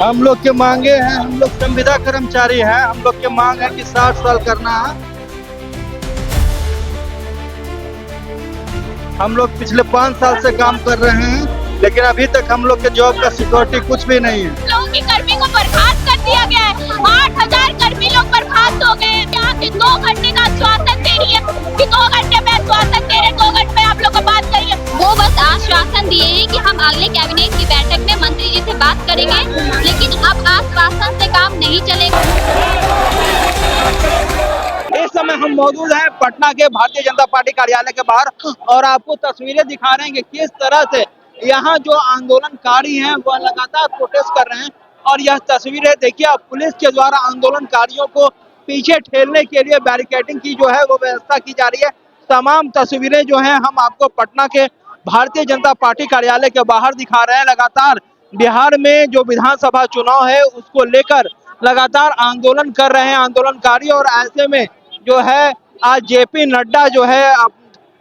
हम लोग के मांगे हैं, हम लोग संविदा कर्मचारी हैं, हम लोग के मांग है कि 60 साल करना है। हम लोग पिछले 5 साल से काम कर रहे हैं, लेकिन अभी तक हम लोग के जॉब का सिक्योरिटी कुछ भी नहीं है। लोगों की कर्मी को बर्खास्त कर दिया गया है। 8000 कर्मी लोग बर्खास्त हो गए हैं। यहाँ के 2 घंटे का आश्वासन दे रही है कि 2 घंटे में आश्वासन दे रहे, 2 घंटे में आप लोग को बात करिए। वो बस आश्वासन दिए हैं कि हम अगले कैबिनेट की बैठक में मंत्री जी से बात करेंगे, लेकिन अब आश्वासन से काम नहीं चलेगा। इस समय हम मौजूद हैं पटना के भारतीय जनता पार्टी कार्यालय के बाहर और आपको तस्वीरें दिखा रहे हैं कि किस तरह से यहाँ जो आंदोलनकारी हैं वह लगातार प्रोटेस्ट कर रहे हैं। और यह तस्वीरें देखिए, अब पुलिस के द्वारा आंदोलनकारियों को पीछे ठेलने के लिए बैरिकेडिंग की जो है वो व्यवस्था की जा रही है। तमाम तस्वीरें जो हैं हम आपको पटना के भारतीय जनता पार्टी कार्यालय के बाहर दिखा रहे हैं। लगातार बिहार में जो विधानसभा चुनाव है उसको लेकर लगातार आंदोलन कर रहे हैं आंदोलनकारी। और ऐसे में जो है आज जेपी नड्डा जो है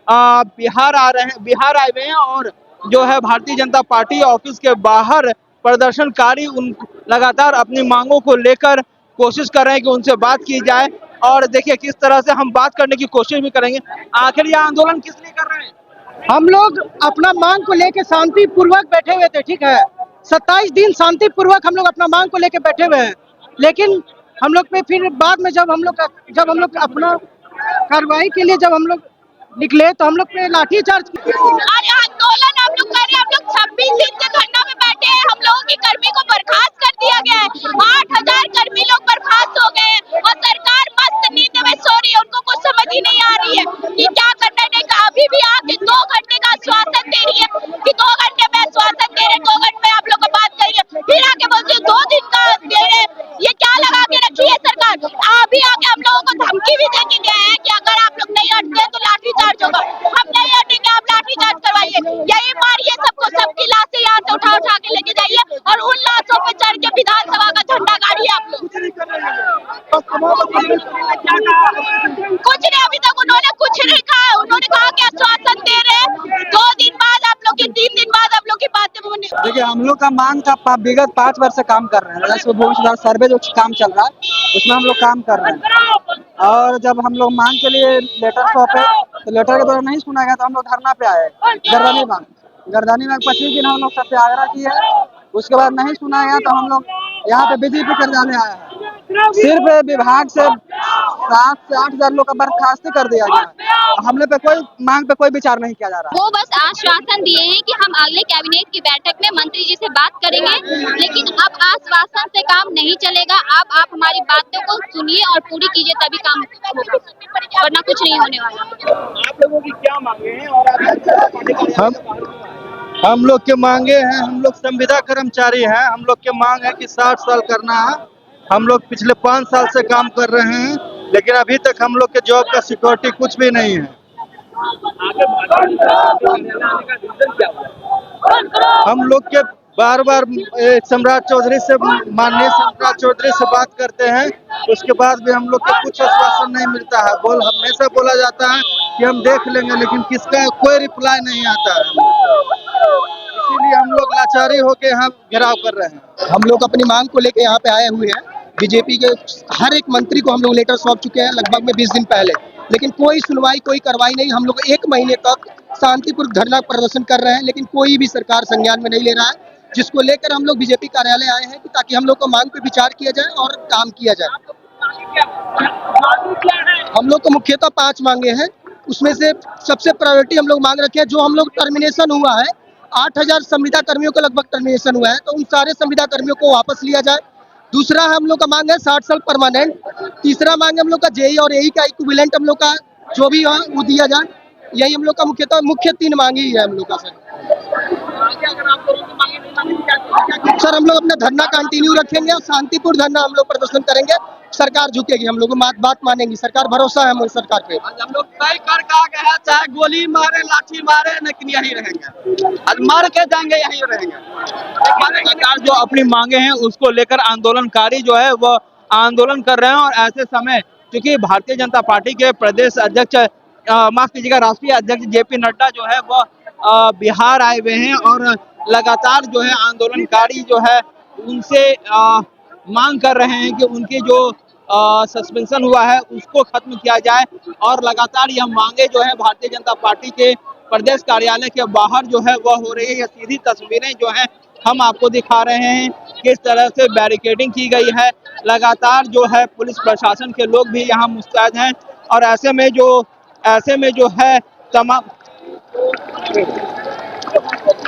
बिहार आए हुए हैं और जो है भारतीय जनता पार्टी ऑफिस के बाहर प्रदर्शनकारी उन लगातार अपनी मांगों को लेकर कोशिश कर रहे हैं कि उनसे बात की जाए। और देखिए किस तरह से हम बात करने की कोशिश भी करेंगे। आखिर ये आंदोलन किस लिए कर रहे हैं? हम लोग अपना मांग को लेके शांति पूर्वक बैठे हुए थे, ठीक है। 27 दिन शांति पूर्वक हम लोग अपना मांग को लेके बैठे हुए हैं, लेकिन हम लोग पे फिर बाद में जब हम लोग अपना कार्रवाई के लिए जब हम लोग निकले तो हम लोग पे लाठीचार्ज अरे आंदोलन हम लोग कर रहे हैं। हम लोग 26 दिन से धरना में बैठे हैं। हम लोगों की कर्मी को बर्खास्त कर दिया गया है। 8000 कर्मी लोग बर्खास्त हो गए हैं और सरकार मस्त नींद में सो रही है। उनको कुछ समझ ही नहीं आ रही है कि क्या करना है। अभी भी आके 2 घंटे का आश्वासन दे रही है कि 2 घंटे में आश्वासन दे रहे, 2 घंटे में आप लोग को बात करिए। फिर आके बोलते हैं 2 दिन का दे रहे। ये क्या लगा के रखी है सरकार? अभी आके हम लोगों को धमकी भी दे के गए हैं कि अगर आप लोग नहीं हटते तो लाठीचार्ज होगा। हम नहीं हटेंगे, आप लाठीचार्ज करवाइए, यही मारिए सबको, सबकी लाशें यहाँ से उठा उठा के लेके जाइए और उन लाशों पे चढ़ के विधानसभा का झंडा गाड़िए आप लोग। कुछ नहीं, अभी तक उन्होंने कुछ नहीं कहा। उन्होंने कहा कि आश्वासन दे रहे हैं, 2 दिन बाद आप लोग की, 3 दिन बाद आप लोग की बातें। देखिए, हम लोग का मांग का विगत 5 वर्ष से काम कर रहे हैं। सर्वे जो काम चल रहा है उसमें हम लोग काम कर रहे हैं। और जब हम लोग मांग के लिए लेटर सौंपे तो लेटर के द्वारा नहीं सुना गया तो हम लोग धरना पे आए गर्दानी में 25 दिन हम लोग सत्याग्रह किए। उसके बाद नहीं सुना गया तो हम लोग यहाँ पे बीजेपी कार्यालय आए हैं। सिर्फ विभाग से 7 से 8 हजार लोग का बर्खास्त कर दिया गया। हमने पे कोई मांग पे कोई विचार नहीं किया जा रहा। वो बस आश्वासन दिए हैं कि हम अगले कैबिनेट की बैठक में मंत्री जी से बात करेंगे, लेकिन अब आश्वासन से काम नहीं चलेगा। अब आप हमारी बातों को सुनिए और पूरी कीजिए, तभी काम होगा, वरना कुछ नहीं होने वाला। आप लोगों की क्या मांगे हैं? और हम लोग के मांगे हैं, हम लोग संविदा कर्मचारी हैं, हम लोग के मांग है कि 60 साल करना है। हम लोग पिछले 5 साल से काम कर रहे हैं, लेकिन अभी तक हम लोग के जॉब का सिक्योरिटी कुछ भी नहीं है। हम लोग के बार बार सम्राट चौधरी से, माननीय सम्राट चौधरी से बात करते हैं, उसके बाद भी हम लोग को कुछ आश्वासन नहीं मिलता है। हमेशा बोला जाता है कि हम देख लेंगे, लेकिन किसका कोई रिप्लाई नहीं आता है। इसीलिए हम लोग लाचारी होके यहाँ घेराव कर रहे हैं। हम लोग अपनी मांग को लेके यहाँ पे आए हुए हैं। बीजेपी के हर एक मंत्री को हम लोग लेटर सौंप चुके हैं लगभग में 20 दिन पहले, लेकिन कोई सुनवाई, कोई कार्रवाई नहीं। हम लोग 1 महीने तक शांतिपूर्वक धरना प्रदर्शन कर रहे हैं, लेकिन कोई भी सरकार संज्ञान में नहीं ले रहा है, जिसको लेकर हम लोग बीजेपी कार्यालय आए हैं कि ताकि हम लोग को मांग पे विचार किया जाए और काम किया जाए। हम लोग को मुख्यतः 5 मांगे हैं। उसमें से सबसे प्रायोरिटी हम लोग मांग रखे हैं, जो हम लोग टर्मिनेशन हुआ है, 8000 संविदा कर्मियों का लगभग टर्मिनेशन हुआ है, तो उन सारे संविदा कर्मियों को वापस लिया जाए। दूसरा हम लोग का मांग है 60 साल परमानेंट। तीसरा मांग है हम लोग का जेई और एई का इक्विवेलेंट हम लोग का जो भी है वो दिया जाए। यही हम लोग का मुख्य 3 मांगी ही है हम लोग का। सर हम लोग अपना धरना कंटिन्यू रखेंगे और शांतिपूर्ण धरना हम लोग प्रदर्शन करेंगे। सरकार झुकेगी, हम लोग बात मानेंगी। सरकार, भरोसा है हमारी सरकार पे। हम लोग तय कर गए, चाहे गोली मारे, लाठी मारे, लेकिन यही रहेंगे। आज मर के जाएंगे, यही रहेंगे। सरकार जो अपनी मांगे हैं उसको लेकर आंदोलनकारी जो है वो आंदोलन कर रहे हैं। और ऐसे समय क्योंकि भारतीय जनता पार्टी के प्रदेश अध्यक्ष, माफ कीजिएगा, राष्ट्रीय अध्यक्ष जेपी नड्डा जो है वो बिहार आए हुए हैं और लगातार जो है आंदोलनकारी जो है उनसे मांग कर रहे हैं कि उनके जो सस्पेंशन हुआ है उसको खत्म किया जाए। और लगातार यह मांगे जो है भारतीय जनता पार्टी के प्रदेश कार्यालय के बाहर जो है वह हो रही है। यह सीधी तस्वीरें जो है हम आपको दिखा रहे हैं किस तरह से बैरिकेडिंग की गई है। लगातार जो है पुलिस प्रशासन के लोग भी यहाँ मुस्तैद हैं और ऐसे में जो है तमाम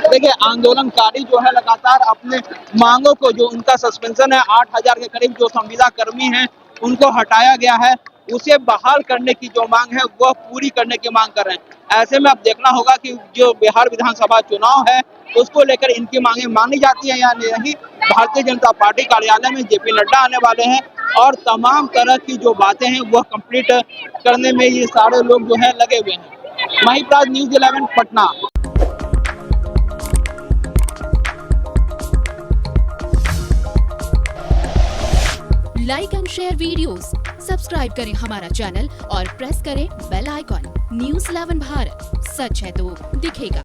देखिए आंदोलनकारी जो है लगातार अपने मांगों को, जो उनका सस्पेंशन है 8000 के करीब जो संविदा कर्मी हैं उनको हटाया गया है, उसे बहाल करने की जो मांग है वह पूरी करने की मांग कर रहे हैं। ऐसे में अब देखना होगा कि जो बिहार विधानसभा चुनाव है उसको लेकर इनकी मांगे मानी जाती है या नहीं। भारतीय जनता पार्टी कार्यालय में जेपी नड्डा आने वाले हैं और तमाम तरह की जो बातें हैं वह कंप्लीट करने में ये सारे लोग जो है लगे हुए हैं। Mahipraj, news 11 Patna. Like and share videos, subscribe करें हमारा चैनल और प्रेस करें बेल आइकॉन। न्यूज़ 11 भारत, सच है तो दिखेगा।